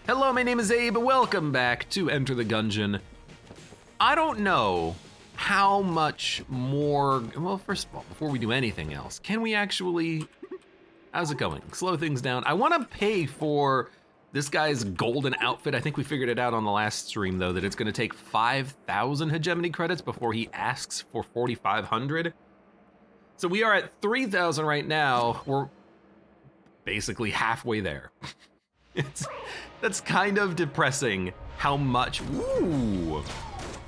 Hello, my name is Abe. Welcome back to Enter the Gungeon. I don't know how much more, well, first of all, before we do anything else, can we actually, how's it going? Slow things down. I want to pay for this guy's golden outfit. I think we figured it out on the last stream, though, that it's going to take 5,000 hegemony credits before he asks for 4,500. So we are at 3,000 right now. We're basically halfway there. That's kind of depressing how much, ooh.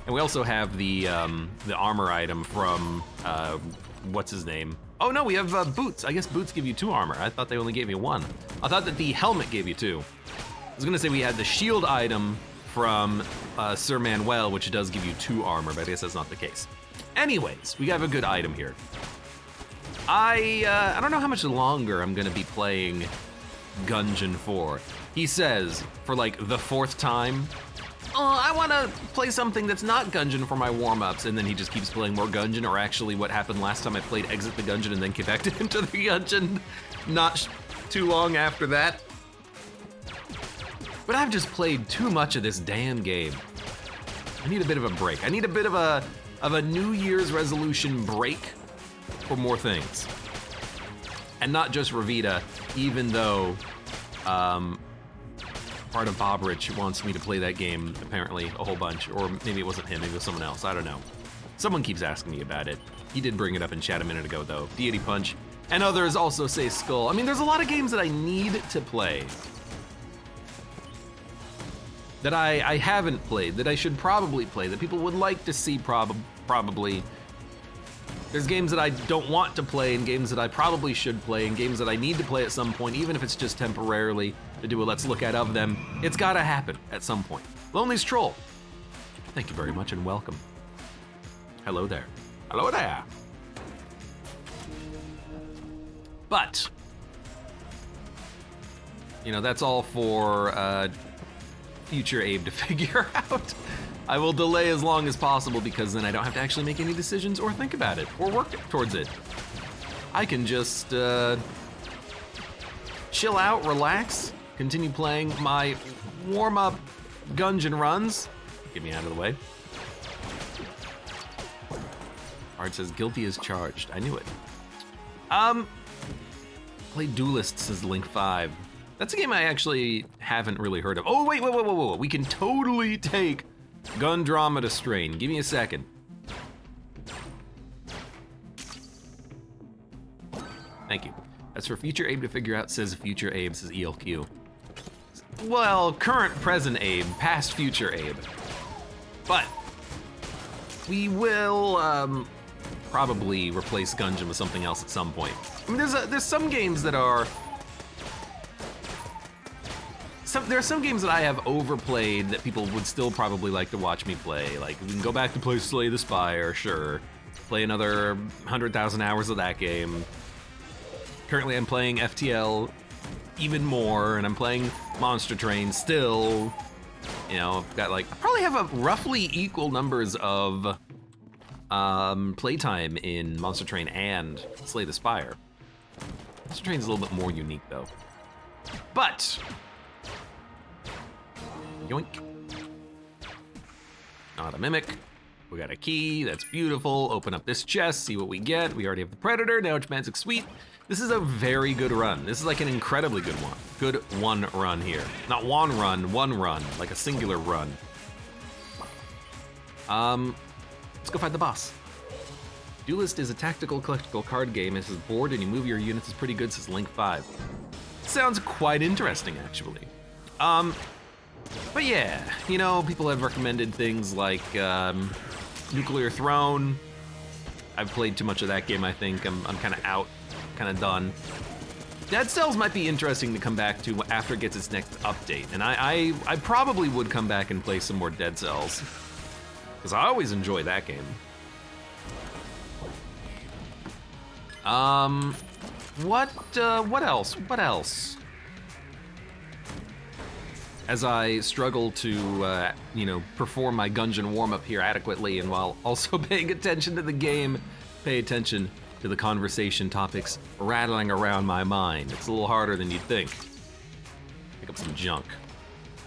And we also have the armor item from, what's his name? Oh no, we have boots. I guess boots give you 2 armor. I thought they only gave you 1. I thought that the helmet gave you 2. I was gonna say we had the shield item from Sir Manuel, which does give you 2 armor, but I guess that's not the case. Anyways, we have a good item here. I don't know how much longer I'm gonna be playing Gungeon for. He says, for like the 4th time, I wanna play something that's not Gungeon for my warm-ups, and then he just keeps playing more Gungeon, or actually what happened last time I played Exit the Gungeon and then came back to Enter the Gungeon not too long after that. But I've just played too much of this damn game. I need a bit of a break. I need a bit of a New Year's resolution break for more things. And not just Ravita, even though part of Bob Rich wants me to play that game, apparently, a whole bunch. Or maybe it wasn't him, maybe it was someone else, I don't know. Someone keeps asking me about it. He did bring it up in chat a minute ago, though. Deity Punch, and others also say Skull. I mean, there's a lot of games that I need to play that I haven't played, that I should probably play, that people would like to see probably. There's games that I don't want to play, and games that I probably should play, and games that I need to play at some point, even if it's just temporarily, to do a let's look at of them. It's gotta happen at some point. Lonely's Troll, thank you very much and welcome. Hello there. Hello there. But, you know, that's all for future Abe to figure out. I will delay as long as possible because then I don't have to actually make any decisions or think about it or work towards it. I can just chill out, relax, continue playing my warm-up Gungeon runs. Get me out of the way. Art says guilty as charged. I knew it. Play Duelist, says Link 5. That's a game I actually haven't really heard of. Oh, wait. We can totally take Gundromeda Strain. Give me a second. Thank you. That's for future Abe to figure out, says future Abe, says ELQ. Well, current, present Abe, past, future Abe. But we will probably replace Gungeon with something else at some point. I mean, there's some games that are, there are some games that I have overplayed that people would still probably like to watch me play. Like, we can go back to play Slay the Spire, sure. Play another 100,000 hours of that game. Currently I'm playing FTL even more, and I'm playing Monster Train still. You know, I've got like, I probably have a roughly equal numbers of playtime in Monster Train and Slay the Spire. Monster Train's a little bit more unique though. But, yoink. Not a mimic. We got a key, that's beautiful. Open up this chest, see what we get. We already have the Predator, now it's Magic Sweet. This is a very good run. This is like an incredibly good one. Good one run here. Not one run, like a singular run. Let's go fight the boss. Duelist is a tactical collectible card game. It says board and you move your units is pretty good, says Link 5. Sounds quite interesting, actually. But yeah, you know, people have recommended things like Nuclear Throne. I've played too much of that game, I think. I'm kind of out, kind of done. Dead Cells might be interesting to come back to after it gets its next update. And I probably would come back and play some more Dead Cells, because I always enjoy that game. What else? As I struggle to, you know, perform my Gungeon warm-up here adequately, and while also paying attention to the game, pay attention to the conversation topics rattling around my mind. It's a little harder than you'd think. Pick up some junk.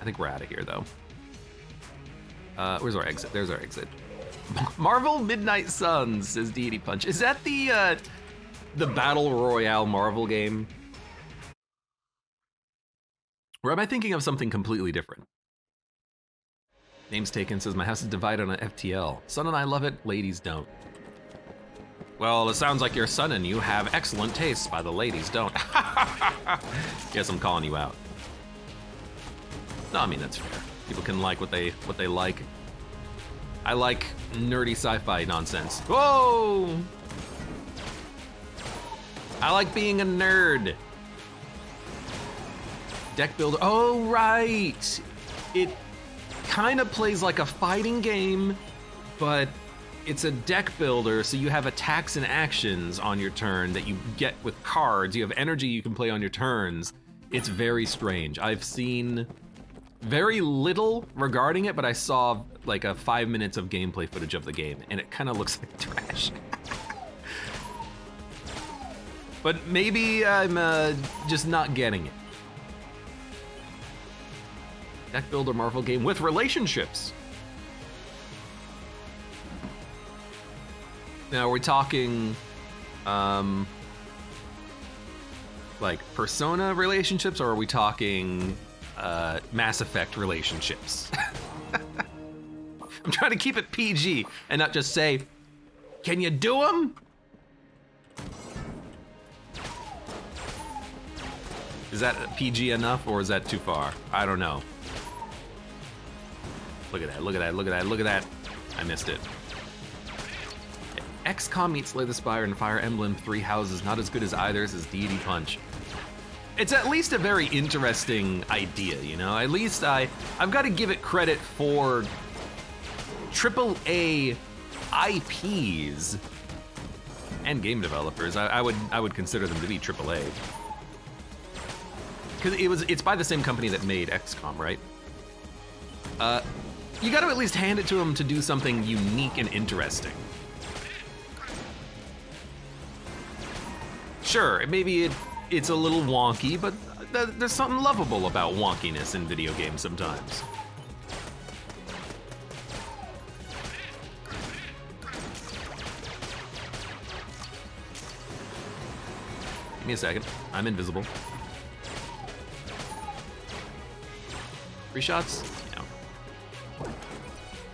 I think we're out of here, though. Where's our exit? There's our exit. Marvel Midnight Suns, says Deity Punch. Is that the Battle Royale Marvel game? Or am I thinking of something completely different? Name's taken, says my house is divided on an FTL. Son and I love it, ladies don't. Well, it sounds like your son and you have excellent tastes, by the ladies don't. Guess I'm calling you out. No, I mean, that's fair. People can like what they like. I like nerdy sci-fi nonsense. Whoa! I like being a nerd. Deck builder, oh right! It kind of plays like a fighting game, but it's a deck builder, so you have attacks and actions on your turn that you get with cards. You have energy you can play on your turns. It's very strange. I've seen very little regarding it, but I saw like a 5 minutes of gameplay footage of the game, and it kind of looks like trash. But maybe I'm just not getting it. Deck builder Marvel game with relationships. Now, are we talking, like Persona relationships, or are we talking Mass Effect relationships? I'm trying to keep it PG and not just say, can you do them? Is that PG enough, or is that too far? I don't know. Look at that, look at that, look at that, look at that. I missed it. XCOM meets Slay the Spire and Fire Emblem Three Houses, not as good as either, says Deity Punch. It's at least a very interesting idea, you know? At least I've got to give it credit for AAA IPs and game developers. I would consider them to be AAA. Because it's by the same company that made XCOM, right? You got to at least hand it to them to do something unique and interesting. Sure, maybe it's a little wonky, but there's something lovable about wonkiness in video games sometimes. Give me a second. I'm invisible. 3 shots? No.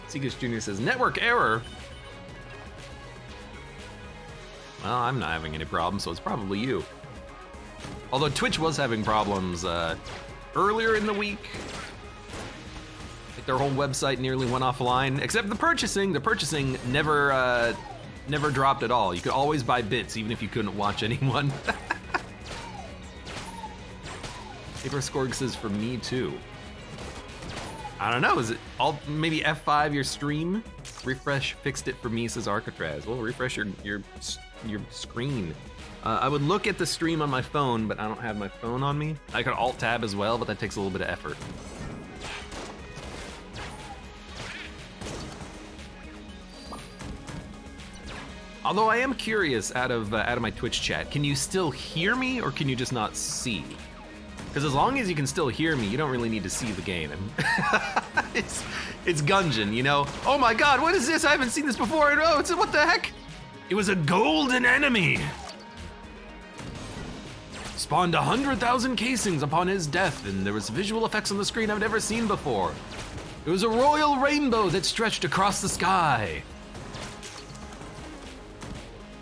Seegus Jr. says, network error. Well, I'm not having any problems, so it's probably you. Although Twitch was having problems earlier in the week. Like their whole website nearly went offline, except the purchasing. The purchasing never dropped at all. You could always buy bits, even if you couldn't watch anyone. Paper Scorg says, for me too. I don't know, is it all, maybe F5 your stream? Refresh fixed it for me, says Arcatraz. Well, refresh your screen. I would look at the stream on my phone, but I don't have my phone on me. I could Alt-Tab as well, but that takes a little bit of effort. Although I am curious, out of my Twitch chat, can you still hear me, or can you just not see? Because as long as you can still hear me, you don't really need to see the game. It's Gungeon, you know? Oh my god, what is this? I haven't seen this before. Oh, what the heck? It was a golden enemy. Spawned 100,000 casings upon his death, and there was visual effects on the screen I've never seen before. It was a royal rainbow that stretched across the sky.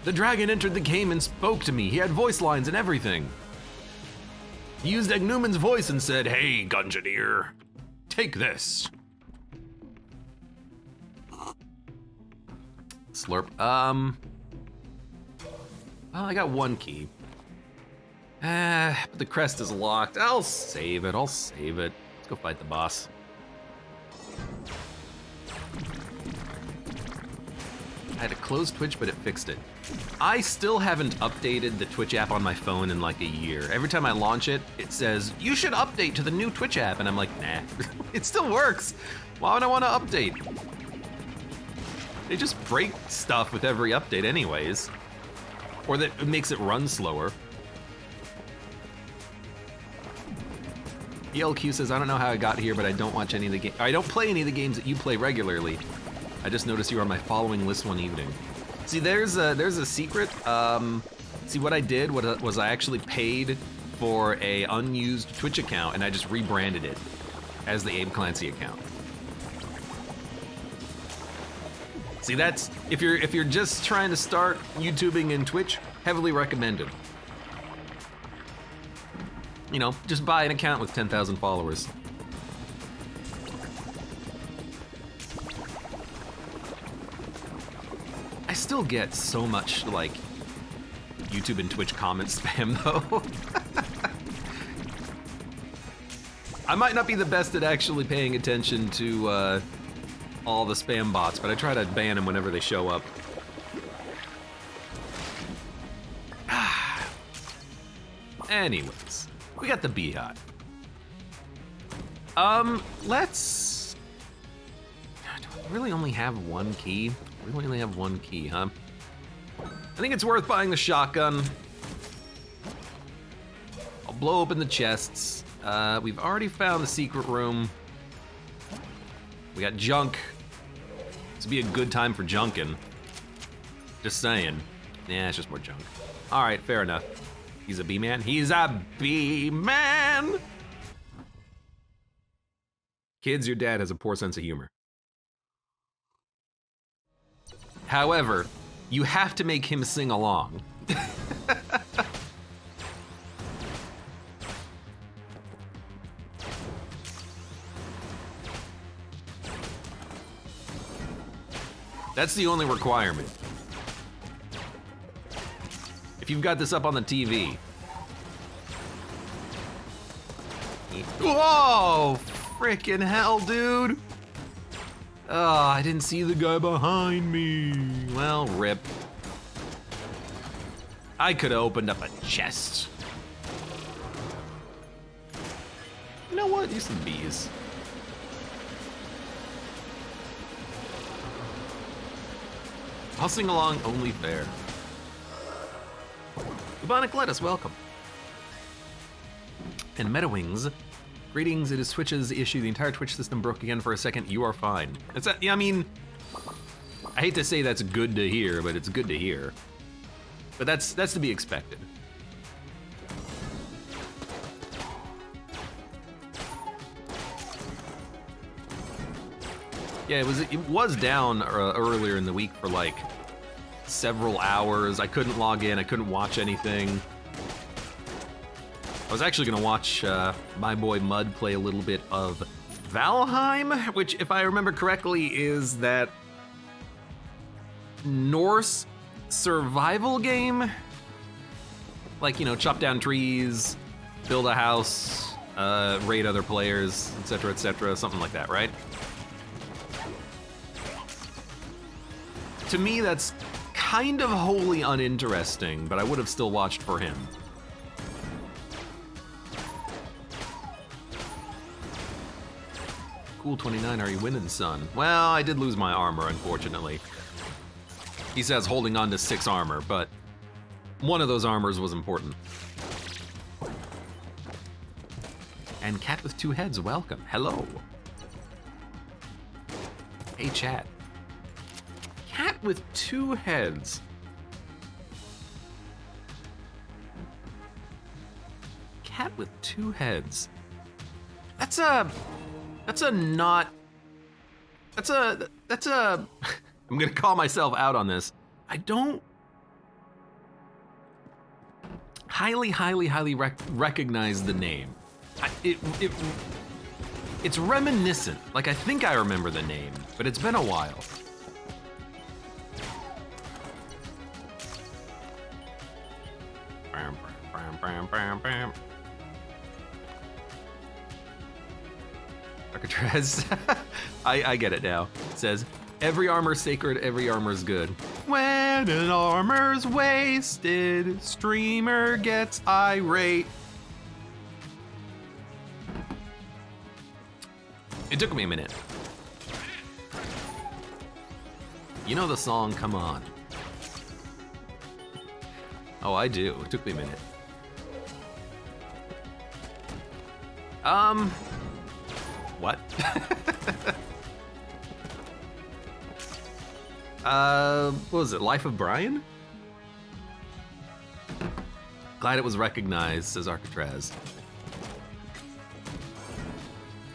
The dragon entered the game and spoke to me. He had voice lines and everything. He used Agnumen's voice and said, hey, Gungeoneer, take this. Slurp. Well, I got 1 key. But the crest is locked. I'll save it. Let's go fight the boss. I had to close Twitch, but it fixed it. I still haven't updated the Twitch app on my phone in like a year. Every time I launch it, it says, you should update to the new Twitch app. And I'm like, nah, it still works. Why would I want to update? They just break stuff with every update anyways. Or that it makes it run slower. ELQ says, I don't know how I got here, but I don't watch any of the games. I don't play any of the games that you play regularly. I just noticed you were on my following list one evening. See, there's a secret. See, what I did was I actually paid for a unused Twitch account, and I just rebranded it as the Abe Clancy account. See, that's if you're just trying to start YouTubing and Twitch, heavily recommended. You know, just buy an account with 10,000 followers. I still get so much, like, YouTube and Twitch comment spam, though. I might not be the best at actually paying attention to all the spam bots, but I try to ban them whenever they show up. Anyways, we got the beehive. Let's... Do we really only have one key? We really only have one key, huh? I think it's worth buying the shotgun. I'll blow open the chests. We've already found the secret room. We got junk. This would be a good time for junking. Just saying. Yeah, it's just more junk. All right, fair enough. He's a bee-man? He's a bee-man! Kids, your dad has a poor sense of humor. However, you have to make him sing along. That's the only requirement. If you've got this up on the TV. Whoa! Frickin' hell, dude! Oh, I didn't see the guy behind me. Well, rip. I could have opened up a chest. You know what? Use some bees. I'll sing along, only fair. Bubonic Lettuce, welcome. And MetaWings, greetings, it is Twitch's issue. The entire Twitch system broke again for a second. You are fine. It's yeah, I mean, I hate to say that's good to hear, but it's good to hear. But that's to be expected. Yeah, it was down earlier in the week for like several hours. I couldn't log in, I couldn't watch anything. I was actually gonna watch my boy Mud play a little bit of Valheim, which, if I remember correctly, is that Norse survival game. Like, you know, chop down trees, build a house, raid other players, etc., something like that, right? To me, that's kind of wholly uninteresting, but I would have still watched for him. Cool 29, are you winning, son? Well, I did lose my armor, unfortunately. He says holding on to 6 armor, but one of those armors was important. And Cat with 2 heads, welcome. Hello. Hey, chat. Cat with 2 heads. Cat with 2 heads. That's a I'm gonna call myself out on this. I don't highly recognize the name. It's reminiscent. Like, I think I remember the name, but it's been a while. Architrez, I get it now. It says, every armor's sacred, every armor's good. When an armor's wasted, streamer gets irate. It took me a minute. You know the song, Come On. Oh, I do. It took me a minute. What? What was it, Life of Brian? Glad it was recognized, says Arcatraz.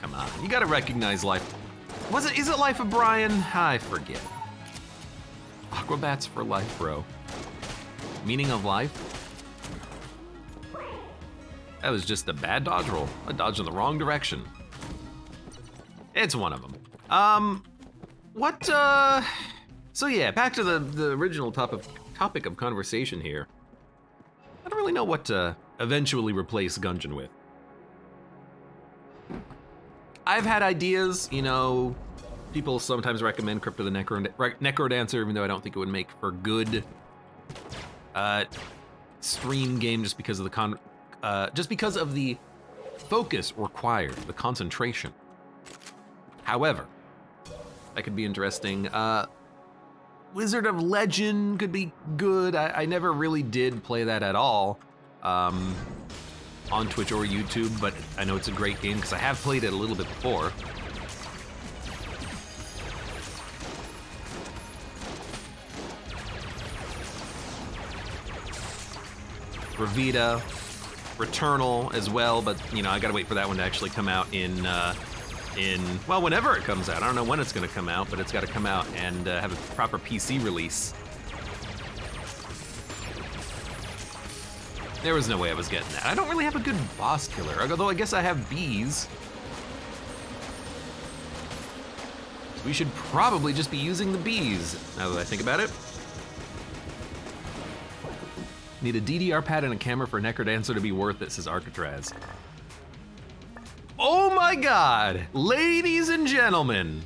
Come on, you gotta recognize Life. Is it Life of Brian? I forget. Aquabats for life, bro. Meaning of life? That was just a bad dodge roll. I dodged in the wrong direction. It's one of them. So yeah, back to the original topic of conversation here. I don't really know what to eventually replace Gungeon with. I've had ideas, you know, people sometimes recommend Crypt of the Necrodancer, even though I don't think it would make for good stream game just because of the focus required, the concentration. However, that could be interesting. Wizard of Legend could be good. I never really did play that at all on Twitch or YouTube, but I know it's a great game because I have played it a little bit before. Revita, Returnal as well, but you know, I gotta wait for that one to actually come out well, whenever it comes out. I don't know when it's gonna come out, but it's gotta come out and have a proper PC release. There was no way I was getting that. I don't really have a good boss killer, although I guess I have bees. So we should probably just be using the bees, now that I think about it. Need a DDR pad and a camera for Necrodancer to be worth it, says Arcatraz. Oh my God, ladies and gentlemen,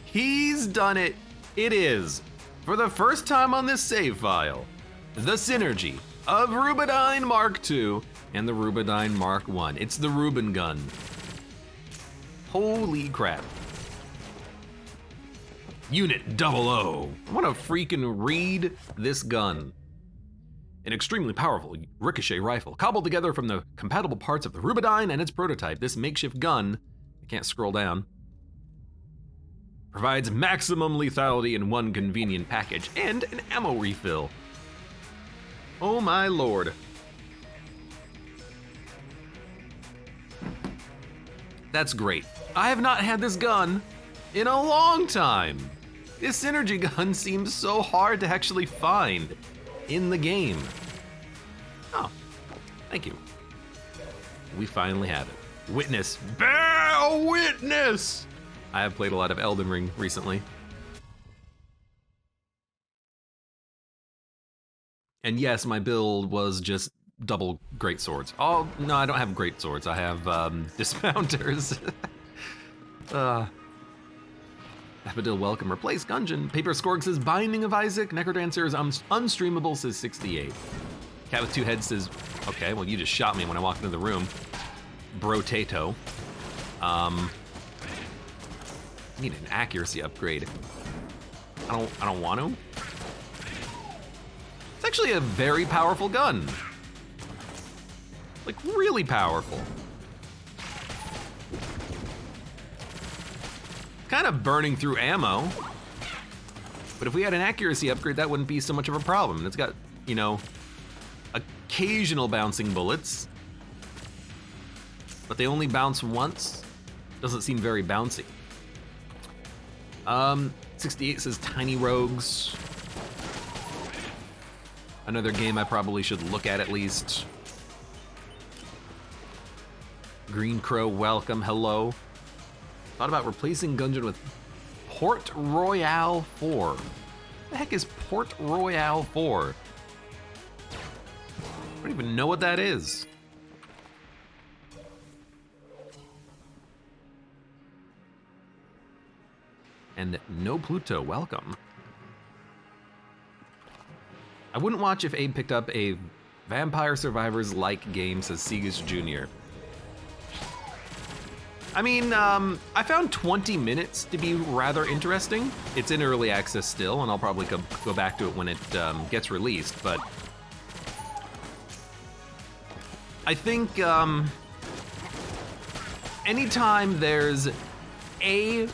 he's done it. It is, for the first time on this save file, the synergy of Rubendyne Mark II and the Rubendyne Mark I. It's the Ruben gun. Holy crap. Unit 00. I wanna freaking read this gun. An extremely powerful Ricochet rifle, cobbled together from the compatible parts of the Rubendyne and its prototype. This makeshift gun, I can't scroll down, provides maximum lethality in one convenient package and an ammo refill. Oh my lord. That's great. I have not had this gun in a long time. This synergy gun seems so hard to actually find in the game. Oh, thank you. We finally have it. Witness. Bear witness! I have played a lot of Elden Ring recently. And yes, my build was just double great swords. Oh, no, I don't have great swords. I have dismounters. Daffodil welcome, replace Gungeon. Paper Scorg says Binding of Isaac. Necrodancer is unstreamable, says 68. Cat with two heads says, okay, well you just shot me when I walked into the room. Bro-tato. I need an accuracy upgrade. I don't want to. It's actually a very powerful gun. Like really powerful. Kind of burning through ammo, but if we had an accuracy upgrade, that wouldn't be so much of a problem. It's got, you know, occasional bouncing bullets, but they only bounce once. Doesn't seem very bouncy. 68 says Tiny Rogues. Another game I probably should look at least. Green Crow, welcome, hello. Thought about replacing Gungeon with Port Royale 4. What the heck is Port Royale 4? I don't even know what that is. And no Pluto, welcome. I wouldn't watch if Abe picked up a Vampire Survivors-like game, says Segas Jr. I mean, I found 20 minutes to be rather interesting. It's in early access still, and I'll probably go back to it when it gets released, but I think anytime there's a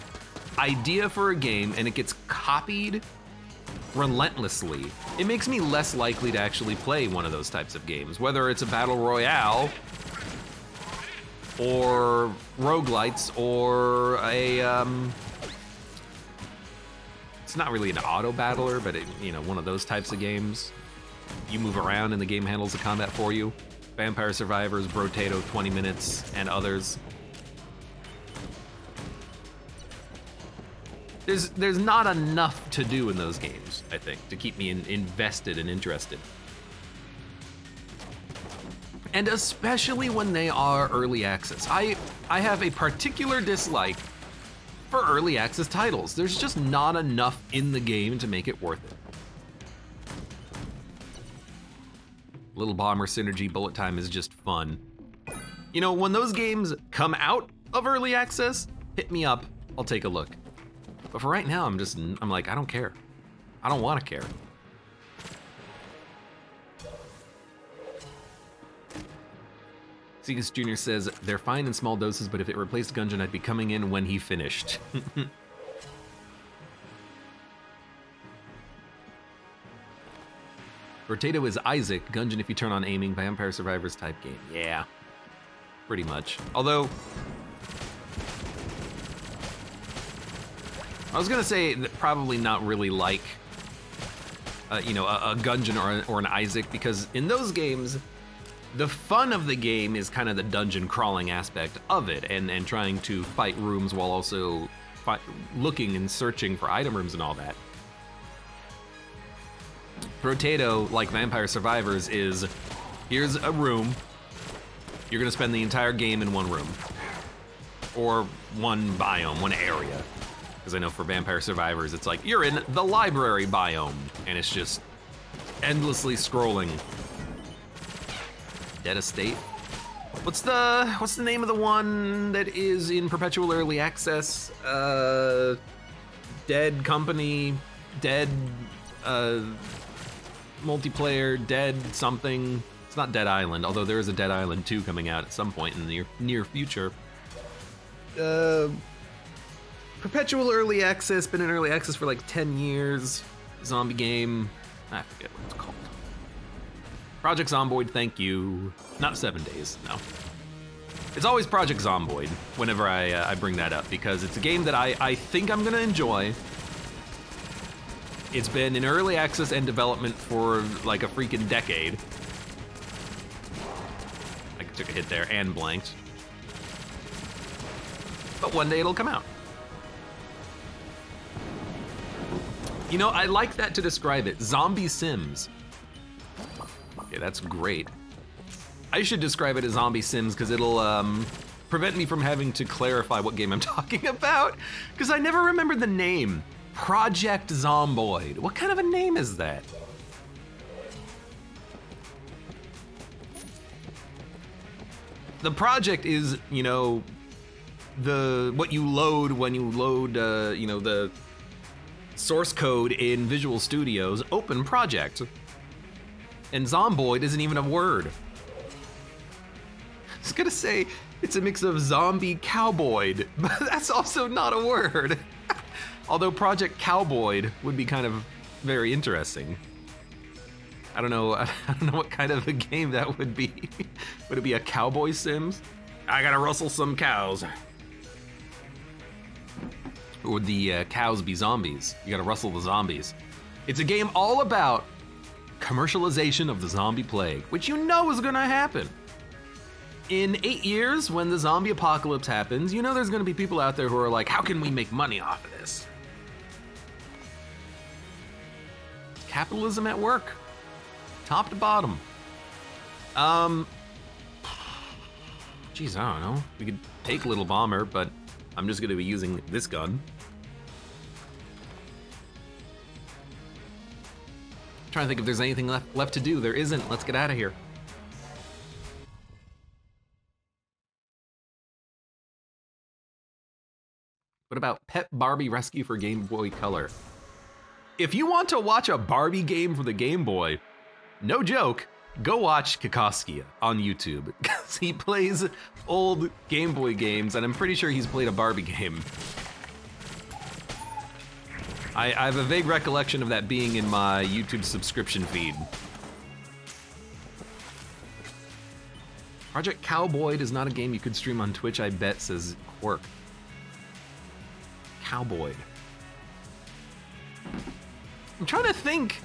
idea for a game and it gets copied relentlessly, it makes me less likely to actually play one of those types of games, whether it's a battle royale or roguelites or a it's not really an auto battler, but one of those types of games. You move around and the game handles the combat for you. Vampire Survivors, Brotato, 20 Minutes, and others. There's not enough to do in those games, I think, to keep me invested and interested. And especially when they are early access. I have a particular dislike for early access titles. There's just not enough in the game to make it worth it. Little Bomber Synergy Bullet Time is just fun. When those games come out of early access, hit me up, I'll take a look. But for right now, I'm like, I don't care. I don't want to care. Segus Jr. says, they're fine in small doses, but if it replaced Gungeon, I'd be coming in when he finished. Rotato is Isaac, Gungeon if you turn on aiming, Vampire Survivors type game. Yeah, pretty much. Although, I was gonna say that probably not really like, a Gungeon or an Isaac, because in those games, the fun of the game is kind of the dungeon crawling aspect of it, and trying to fight rooms while also looking and searching for item rooms and all that. Rotato, like Vampire Survivors, is here's a room, you're gonna spend the entire game in one room. Or one biome, one area. Because I know for Vampire Survivors, it's like, you're in the library biome, and it's just endlessly scrolling. Dead Estate. What's the name of the one that is in perpetual early access? Dead Company, Dead multiplayer, Dead something. It's not Dead Island, although there is a Dead Island 2 coming out at some point in the near future. Perpetual early access, been in early access for like 10 years. Zombie game, I forget what it's called. Project Zomboid, thank you. Not 7 Days, no. It's always Project Zomboid whenever I bring that up, because it's a game that I think I'm gonna enjoy. It's been in early access and development for like a freaking decade. I took a hit there and blanked. But one day it'll come out. I like that to describe it. Zombie Sims. Okay, that's great. I should describe it as Zombie Sims because it'll prevent me from having to clarify what game I'm talking about, because I never remembered the name. Project Zomboid. What kind of a name is that? The project is, what you load when you load, the source code in Visual Studio's open project. And Zomboid isn't even a word. I was gonna say it's a mix of zombie cowboyd, but that's also not a word. Although Project Cowboyd would be kind of very interesting. I don't know what kind of a game that would be. Would it be a cowboy Sims? I gotta rustle some cows. Or would the cows be zombies? You gotta rustle the zombies. It's a game all about commercialization of the zombie plague, which is gonna happen. In 8 years, when the zombie apocalypse happens, there's gonna be people out there who are like, how can we make money off of this? Capitalism at work, top to bottom. Geez, I don't know. We could take Little Bomber, but I'm just gonna be using this gun. Trying to think if there's anything left to do. There isn't. Let's get out of here. What about Pet Barbie Rescue for Game Boy Color? If you want to watch a Barbie game for the Game Boy, no joke, go watch Kakoskia on YouTube, because he plays old Game Boy games, and I'm pretty sure he's played a Barbie game. I have a vague recollection of that being in my YouTube subscription feed. Project Cowboy is not a game you could stream on Twitch, I bet, says Quirk. Cowboy. I'm trying to think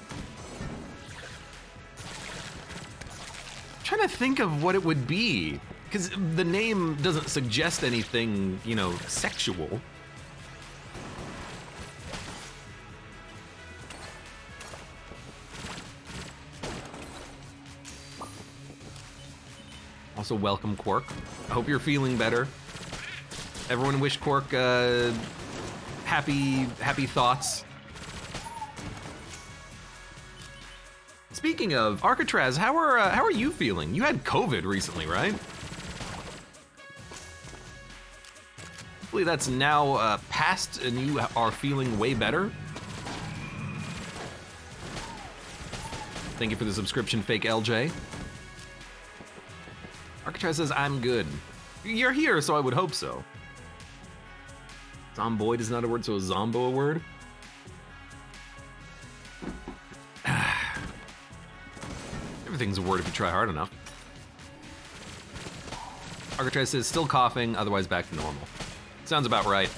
of what it would be, because the name doesn't suggest anything, you know, sexual. Also, welcome, Quark. I hope you're feeling better. Everyone wish Quark happy thoughts. Speaking of Arcatraz, how are you feeling? You had COVID recently, right? Hopefully that's now past and you are feeling way better. Thank you for the subscription, fake LJ. Arcatraz says, I'm good. You're here, so I would hope so. Zomboid is not a word, so is Zombo a word? Everything's a word if you try hard enough. Arcatraz says, still coughing, otherwise back to normal. Sounds about right.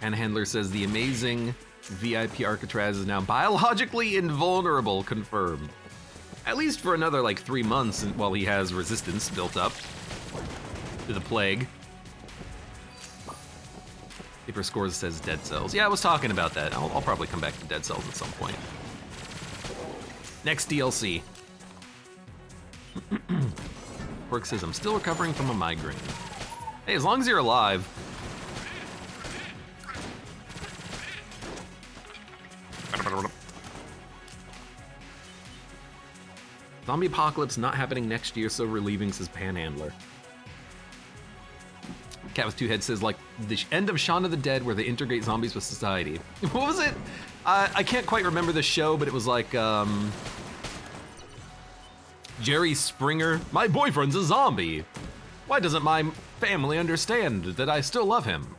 Handler says, the amazing VIP Arcatraz is now biologically invulnerable, confirmed. At least for another, like, 3 months while he has resistance built up to the plague. Paper Scores says Dead Cells. Yeah, I was talking about that. I'll probably come back to Dead Cells at some point. Next DLC. Quirk says, I'm still recovering from a migraine. Hey, as long as you're alive. Zombie apocalypse not happening next year, so relieving, says Panhandler. Cat with Two Heads says, like the end of Shaun of the Dead where they integrate zombies with society. What was it? I can't quite remember the show, but it was like Jerry Springer. My boyfriend's a zombie. Why doesn't my family understand that I still love him?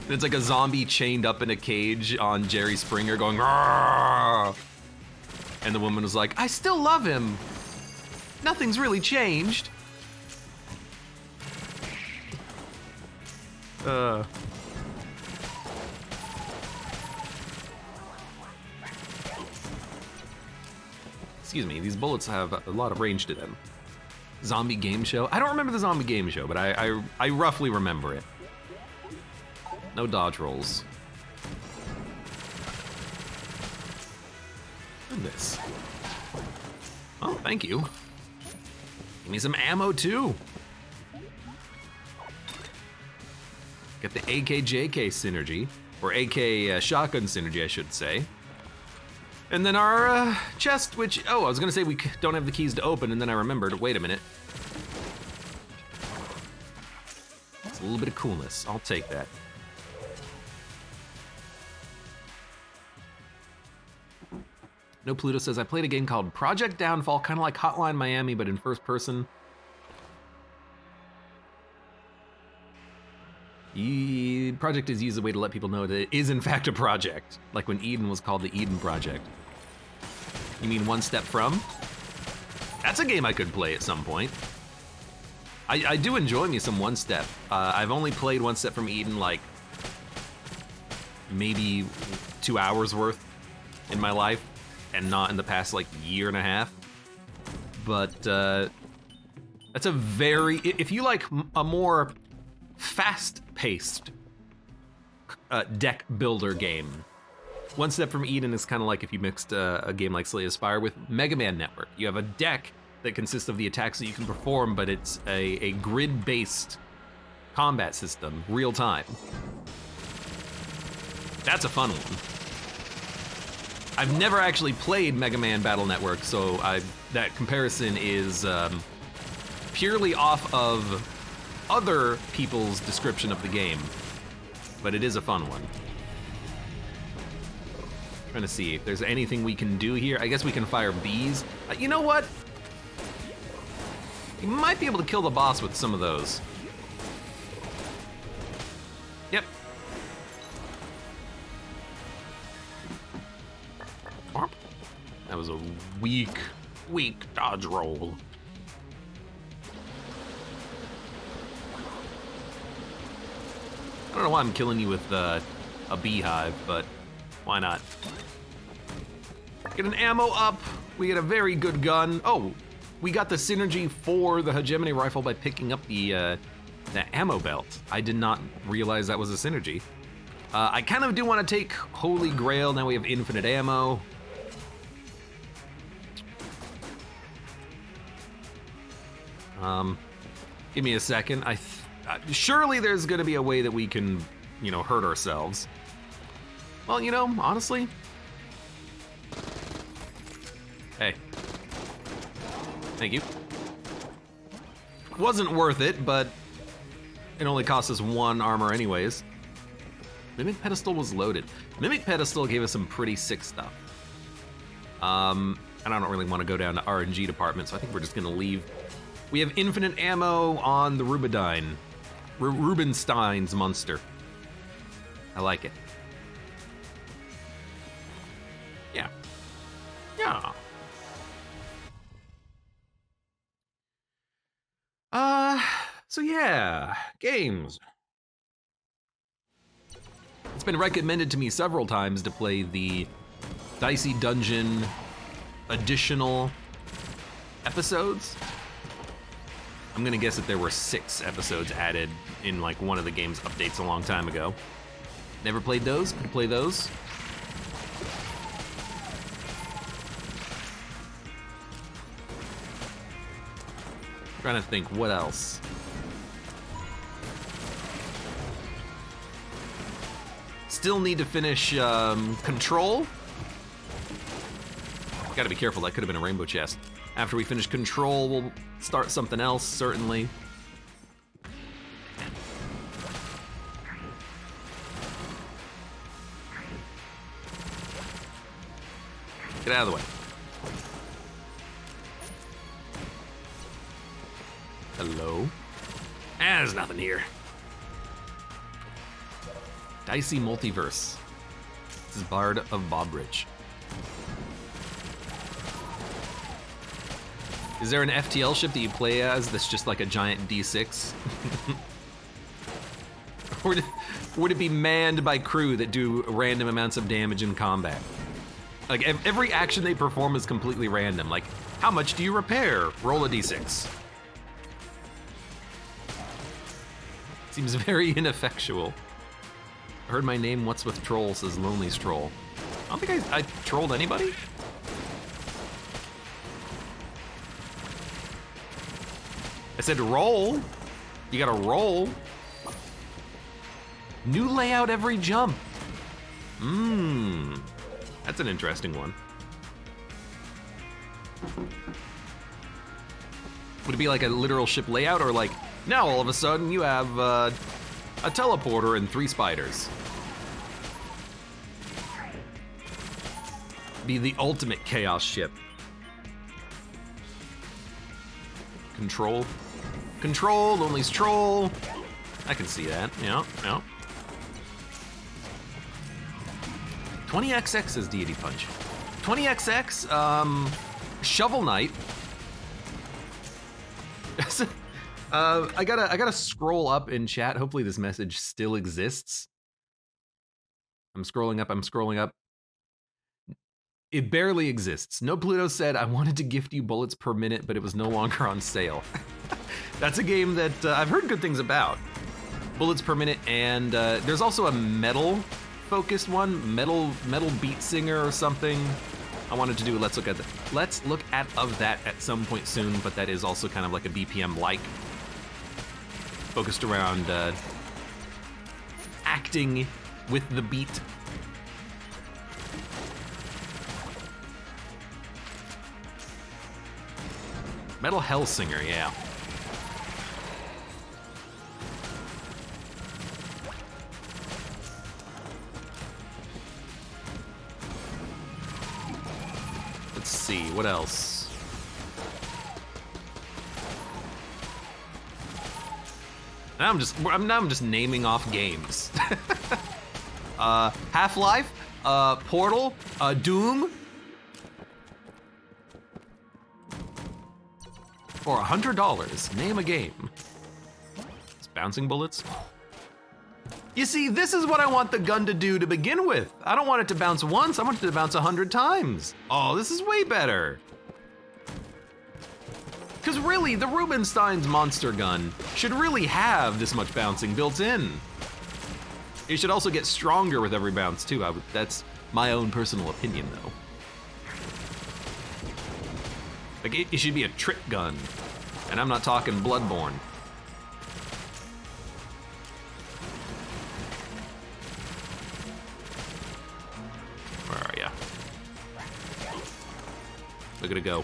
And it's like a zombie chained up in a cage on Jerry Springer going, "Argh!" And the woman was like, I still love him. Nothing's really changed. Excuse me, these bullets have a lot of range to them. Zombie game show? I don't remember the zombie game show, but I roughly remember it. No dodge rolls. This. Oh, thank you. Give me some ammo too. Get the AK-JK synergy, or AK shotgun synergy, I should say. And then our chest, which, oh, I was gonna say we don't have the keys to open, and then I remembered, wait a minute. It's a little bit of coolness, I'll take that. No Pluto says, I played a game called Project Downfall, kind of like Hotline Miami, but in first person. Project is used as a way to let people know that it is in fact a project, like when Eden was called the Eden Project. You mean One Step From? That's a game I could play at some point. I do enjoy me some One Step. I've only played One Step From Eden like maybe 2 hours worth in my life, and not in the past like year and a half. But that's a very, if you like a more fast-paced deck builder game, One Step From Eden is kind of like if you mixed a game like Slay the Spire with Mega Man Network. You have a deck that consists of the attacks that you can perform, but it's a grid-based combat system, real time. That's a fun one. I've never actually played Mega Man Battle Network, so that comparison is purely off of other people's description of the game. but it is a fun one. Trying to see if there's anything we can do here. I guess we can fire bees. You know what? You might be able to kill the boss with some of those. Yep. That was a weak dodge roll. I don't know why I'm killing you with a beehive, but why not? Get an ammo up. We get a very good gun. Oh, we got the synergy for the hegemony rifle by picking up the ammo belt. I did not realize that was a synergy. I kind of do want to take Holy Grail. Now we have infinite ammo. Give me a second. Surely there's gonna be a way that we can, hurt ourselves. Well, honestly. Hey. Thank you. Wasn't worth it, but it only cost us 1 armor anyways. Mimic Pedestal was loaded. Mimic Pedestal gave us some pretty sick stuff. And I don't really want to go down to RNG department, so I think we're just gonna leave. We have infinite ammo on the Rubenstein's monster. I like it. Yeah. Yeah. So yeah, games. It's been recommended to me several times to play the Dicey Dungeon additional episodes. I'm gonna guess that there were 6 episodes added in like one of the game's updates a long time ago. Never played those, could play those. Trying to think what else. Still need to finish Control. Gotta be careful, that could have been a rainbow chest. After we finish Control, we'll start something else, certainly. Get out of the way. Hello? There's nothing here. Dicey Multiverse. This is Bard of Bobridge. Is there an FTL ship that you play as that's just like a giant D6? Or would it be manned by crew that do random amounts of damage in combat? Like every action they perform is completely random. Like, how much do you repair? Roll a D6. Seems very ineffectual. I heard my name, what's with troll, says Lonely's Troll. I don't think I trolled anybody. I said roll. You gotta roll. New layout every jump. That's an interesting one. Would it be like a literal ship layout, or like, now all of a sudden you have a teleporter and 3 spiders? Be the ultimate chaos ship. Control. Control, Lonely's Troll. I can see that, yeah. 20XX says Deity Punch. 20XX, Shovel Knight. I gotta scroll up in chat. Hopefully this message still exists. I'm scrolling up. It barely exists. No Pluto said, I wanted to gift you bullets per minute, but it was no longer on sale. That's a game that I've heard good things about. Bullets per minute, and there's also a metal-focused one, metal beat singer or something. I wanted to do Let's Look at that at some point soon, but that is also kind of like a BPM-like, focused around acting with the beat. Metal Hellsinger, yeah. see, what else? Now I'm just naming off games. Half-Life, Portal, Doom. For $100, name a game. It's bouncing bullets. You see, this is what I want the gun to do to begin with. I don't want it to bounce once, I want it to bounce 100 times. Oh, this is way better. Because really, the Rubenstein's monster gun should really have this much bouncing built in. It should also get stronger with every bounce too. That's my own personal opinion though. Like it should be a trick gun. And I'm not talking Bloodborne. Where are ya? Look at it go.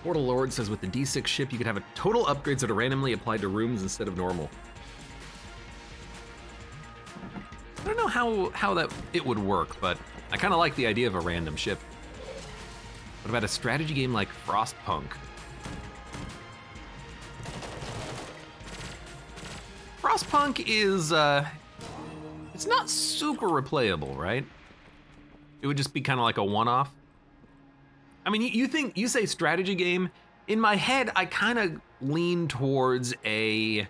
Portal Lord says with the D6 ship, you could have total upgrades that are randomly applied to rooms instead of normal. I don't know how that it would work, but I kind of like the idea of a random ship. What about a strategy game like Frostpunk? Frostpunk is, it's not super replayable, right? It would just be kind of like a one-off. I mean, you say strategy game. In my head, I kind of lean towards a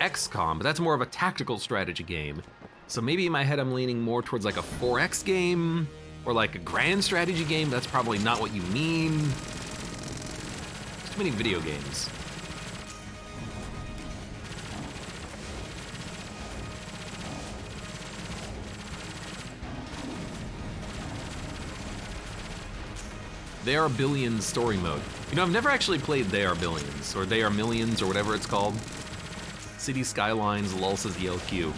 XCOM, but that's more of a tactical strategy game. So maybe in my head, I'm leaning more towards like a 4X game or like a grand strategy game. That's probably not what you mean. Too many video games. They Are Billions story mode. You know, I've never actually played They Are Billions, or They Are Millions, or whatever it's called. City Skylines, lol says ELQ.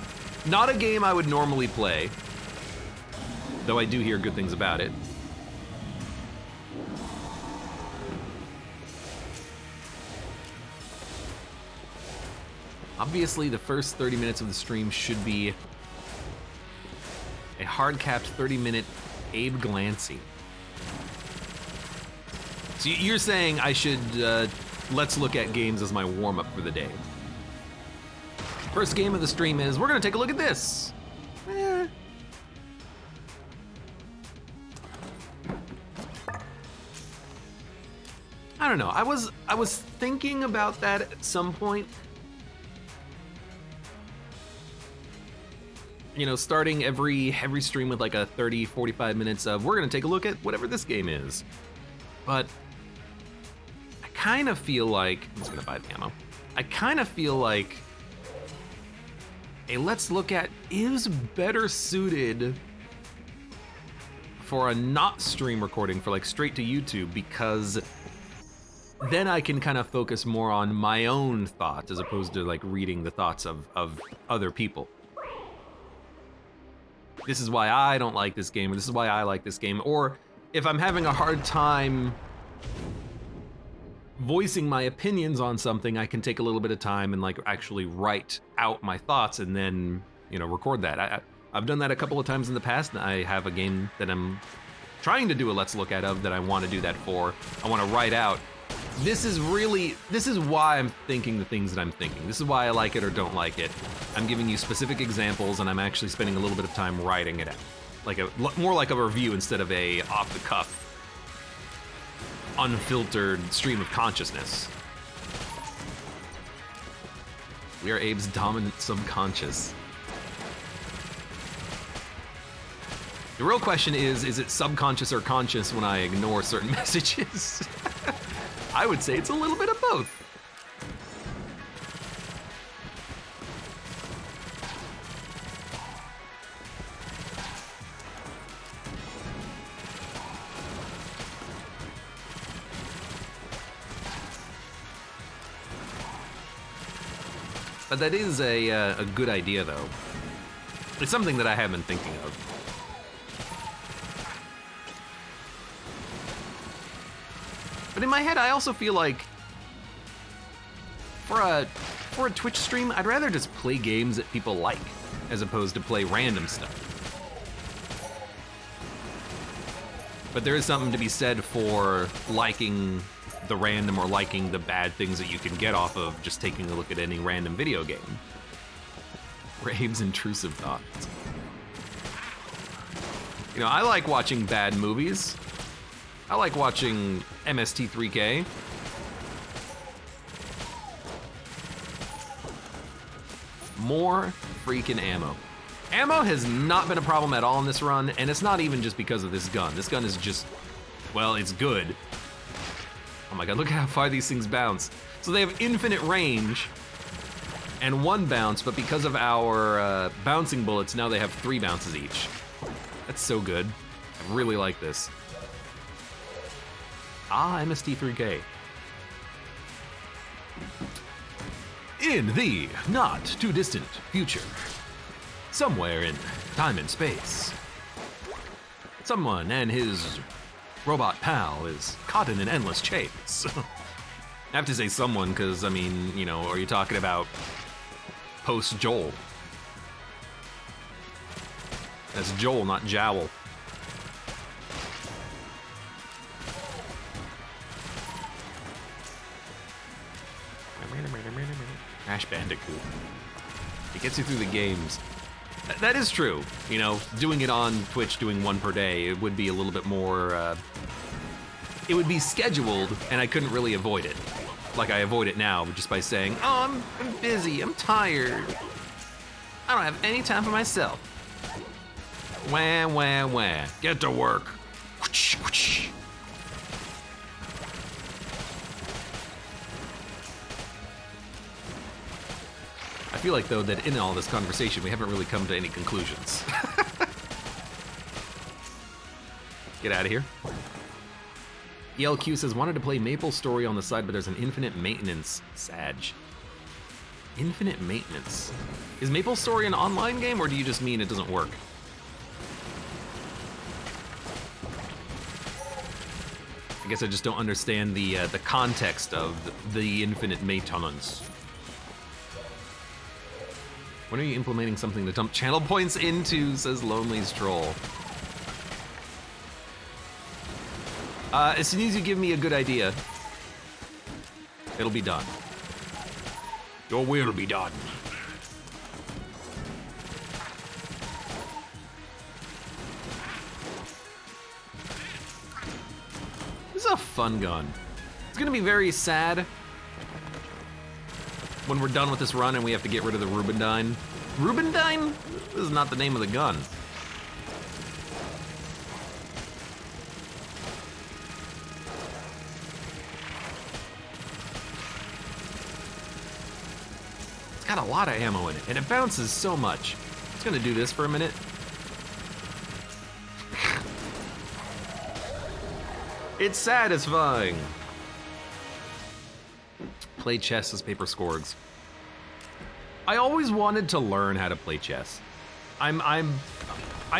Not a game I would normally play, though I do hear good things about it. Obviously, the first 30 minutes of the stream should be a hard-capped 30-minute Abe Clancy. So you're saying I should let's look at games as my warm-up for the day. First game of the stream is, we're gonna take a look at this. I don't know, I was thinking about that at some point. You know, starting every stream with like a 30, 45 minutes of, we're gonna take a look at whatever this game is. But I kind of feel like, I'm just gonna buy the ammo. I kind of feel like a let's look at is better suited for a not stream recording, for like straight to YouTube, because then I can kind of focus more on my own thoughts as opposed to like reading the thoughts of other people. This is why I don't like this game, or this is why I like this game, or if I'm having a hard time voicing my opinions on something, I can take a little bit of time and like actually write out my thoughts and then, you know, record that. I've done that a couple of times in the past. I have a game that I'm trying to do a let's look at of that I want to do that for. I want to write out. This is why I'm thinking the things that I'm thinking. This is why I like it or don't like it. I'm giving you specific examples and I'm actually spending a little bit of time writing it out. Like more like a review instead of a off-the-cuff, unfiltered stream of consciousness. We are Abe's dominant subconscious. The real question is it subconscious or conscious when I ignore certain messages? I would say it's a little bit of both. But that is a good idea, though. It's something that I have been thinking of. But in my head, I also feel like for a Twitch stream, I'd rather just play games that people like, as opposed to play random stuff. But there is something to be said for liking the random or liking the bad things that you can get off of just taking a look at any random video game. Abe's intrusive thoughts. You know, I like watching bad movies. I like watching MST3K. More freaking ammo. Ammo has not been a problem at all in this run, and it's not even just because of this gun. This gun is just, well, it's good. Oh my god, look at how far these things bounce. So they have infinite range and 1 bounce, but because of our bouncing bullets, now they have 3 bounces each. That's so good. I really like this. Ah, MST3K. In the not too distant future, somewhere in time and space, someone and his robot pal is caught in an endless chase. I have to say someone because, I mean, you know, are you talking about post-Joel? That's Joel, not Jowl. Crash Bandicoot. It gets you through the games. That is true. You know, doing it on Twitch, doing 1 per day, it would be a little bit more, it would be scheduled, and I couldn't really avoid it. Like I avoid it now, just by saying, oh, I'm busy, I'm tired. I don't have any time for myself. Wah, wah, wah. Get to work. Whoosh, whoosh. I feel like, though, that in all this conversation, we haven't really come to any conclusions. Get out of here. ELQ says, wanted to play Maple Story on the side, but there's an infinite maintenance. Sag. Infinite maintenance. Is Maple Story an online game, or do you just mean it doesn't work? I guess I just don't understand the context of the infinite maintenance. When are you implementing something to dump channel points into, says Lonely's Troll. As soon as you give me a good idea, it'll be done. Your will be done. This is a fun gun. It's gonna be very sad when we're done with this run and we have to get rid of the Rubendine. Rubendine? This is not the name of the gun. It's got a lot of ammo in it, and it bounces so much. It's gonna do this for a minute. It's satisfying. Play chess as Paper Scorgs. I always wanted to learn how to play chess. I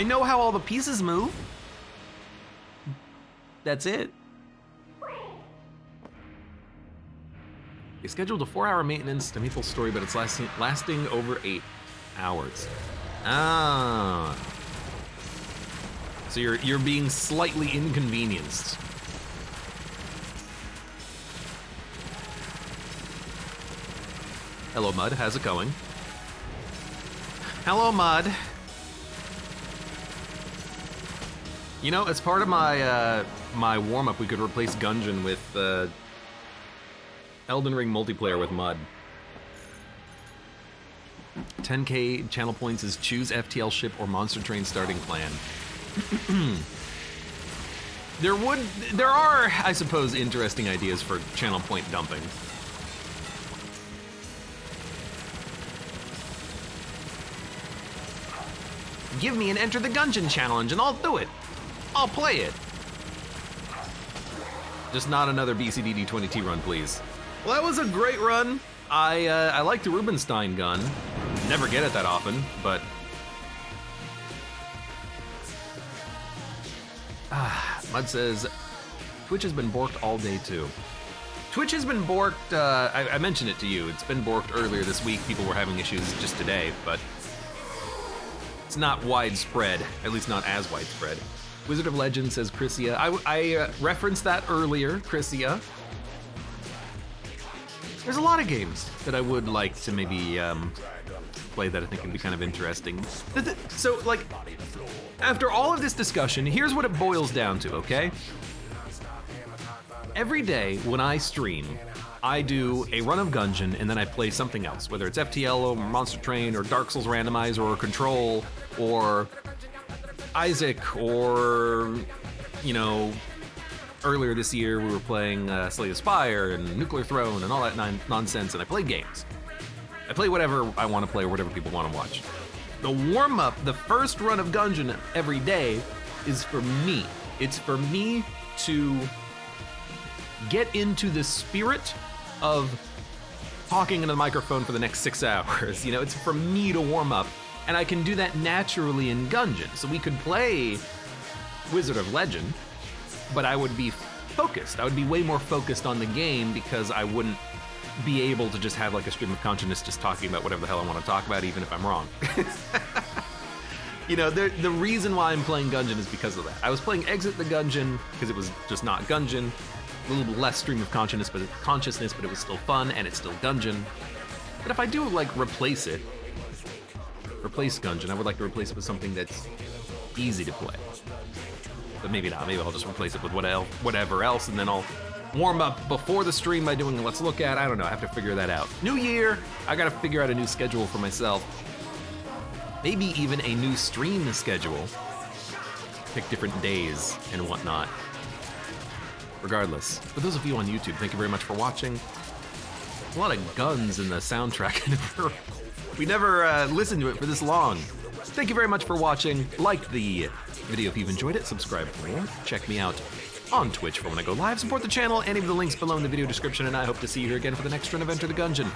know how all the pieces move. That's it. They scheduled a 4-hour maintenance to Maple Story, but it's lasting over 8 hours. Ah. So you're being slightly inconvenienced. Hello, Mud. How's it going? Hello, Mud. You know, as part of my my warm-up, we could replace Gungeon with Elden Ring multiplayer with Mud. 10k channel points is choose FTL ship or Monster Train starting plan. There are, I suppose, interesting ideas for channel point dumping. Give me an Enter the Gungeon challenge and I'll do it. I'll play it. Just not another BCDD 20T run, please. Well, that was a great run. I like the Rubenstein gun. Never get it that often, but... Mud says, Twitch has been borked all day too. Twitch has been borked, I mentioned it to you. It's been borked earlier this week. People were having issues just today, but... it's not widespread, at least not as widespread. Wizard of Legend, says Chrissia. I referenced that earlier, Chrissia. There's a lot of games that I would like to maybe play that I think would be kind of interesting. So, like, after all of this discussion, here's what it boils down to, okay? Every day when I stream, I do a run of Gungeon and then I play something else, whether it's FTL or Monster Train or Dark Souls Randomizer or Control or Isaac or, you know, earlier this year we were playing Slay the Spire and Nuclear Throne and all that nonsense, and I play games. I play whatever I want to play or whatever people want to watch. The warm-up, the first run of Gungeon every day is for me. It's for me to get into the spirit of talking into the microphone for the next 6 hours. You know, it's for me to warm up, and I can do that naturally in Gungeon. So we could play Wizard of Legend, but I would be focused. I would be way more focused on the game because I wouldn't be able to just have like a stream of consciousness just talking about whatever the hell I want to talk about, even if I'm wrong. You know, the reason why I'm playing Gungeon is because of that. I was playing Exit the Gungeon because it was just not Gungeon. A little bit less stream of consciousness, but it was still fun, and it's still Gungeon. But if I do like replace Gungeon, I would like to replace it with something that's easy to play. But maybe not. Maybe I'll just replace it with whatever else, and then I'll warm up before the stream by doing a Let's Look At. I don't know. I have to figure that out. New year, I gotta figure out a new schedule for myself. Maybe even a new stream schedule. Pick different days and whatnot. Regardless, for those of you on YouTube, thank you very much for watching. A lot of guns in the soundtrack. We never listened to it for this long. Thank you very much for watching. Like the video if you've enjoyed it. Subscribe for more. Check me out on Twitch for when I go live. Support the channel. Any of the links below in the video description, and I hope to see you here again for the next run of Enter the Gungeon.